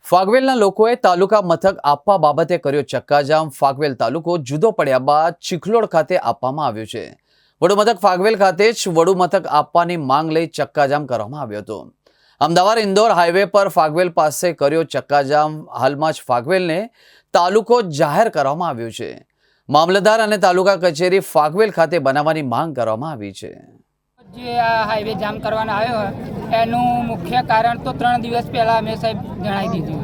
ફાગવેલના લોકોએ તાલુકા મથક આપવા બાબતે કર્યો ચક્કાજામ। ફાગવેલ તાલુકો જુદો પડ્યા બાદ ચિખલોડ ખાતે આપવામાં આવ્યો છે। વડુ મથક ફાગવેલ ખાતે જ વડુ મથક આપવાની માંગ લઈ ચક્કાજામ કરવામાં આવ્યો હતો। અમદાવાદ ઇન્દોર હાઈવે પર ફાગવેલ પાસે કર્યો ચક્કાજામ। હાલમાં જ ફાગવેલને તાલુકો જાહેર કરવામાં આવ્યો છે। મામલતદાર અને તાલુકા કચેરી ફાગવેલ ખાતે બનાવવાની માંગ કરવામાં આવી છે। જે આ હાઈવે જામ કરવાનો આવ્યો એનું મુખ્ય કારણ તો 3 દિવસ પહેલાં અમે સાહેબ જણાવી દીધું।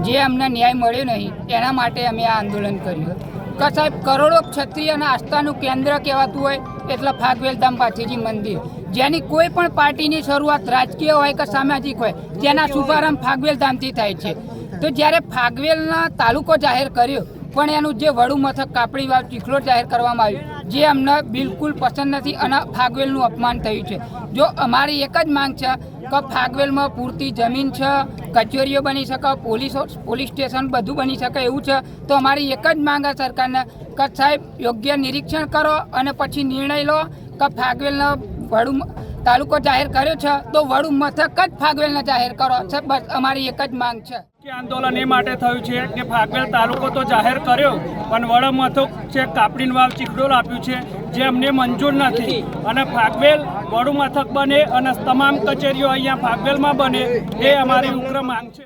જે અમને ન્યાય મળ્યો નહીં એના માટે અમે આ આંદોલન કર્યું કે સાહેબ કરોડો ક્ષત્રિય અને આસ્થાનું કેન્દ્ર કહેવાતું હોય એટલે ફાગવેલ ધામ પાછળજી મંદિર, જેની કોઈ પણ પાર્ટીની શરૂઆત રાજકીય હોય કે સામાજિક હોય તેના શુભારંભ ફાગવેલ ધામથી થાય છે। તો જ્યારે ફાગવેલના તાલુકો જાહેર કર્યો પણ એનું જે વડુ મથક કાપડી વાવ ચિખલોડ જાહેર કરવામાં આવ્યું, જે અમને બિલકુલ પસંદ નથી અને ફાગવેલનું અપમાન થયું છે। જો અમારી એક જ માંગ છે કે ફાગવેલમાં પૂરતી જમીન છે, કચેરીઓ બની શકે, પોલીસ સ્ટેશન બધું બની શકે એવું છે। તો અમારી એક જ માંગ છે સરકારને કે સાહેબ યોગ્ય નિરીક્ષણ કરો અને પછી નિર્ણય લો કે ફાગવેલનો વડુ તાલુકો જાહેર કર્યો છે તો વડુ મથક જ ફાગવેલને જાહેર કરો। બસ અમારી એક જ માંગ છે। આંદોલન એ માટે થયું છે કે ફાગવેલ તાલુકો તો જાહેર કર્યો પણ વડ મથક છે કાપડીન વાવ ચિખલોડ આપ્યું છે જે અમને મંજૂર નથી અને ફાગવેલ વડુ મથક બને અને તમામ કચેરીઓ અહીંયા ફાગવેલમાં બને એ અમારી ઉગ્ર માંગ છે।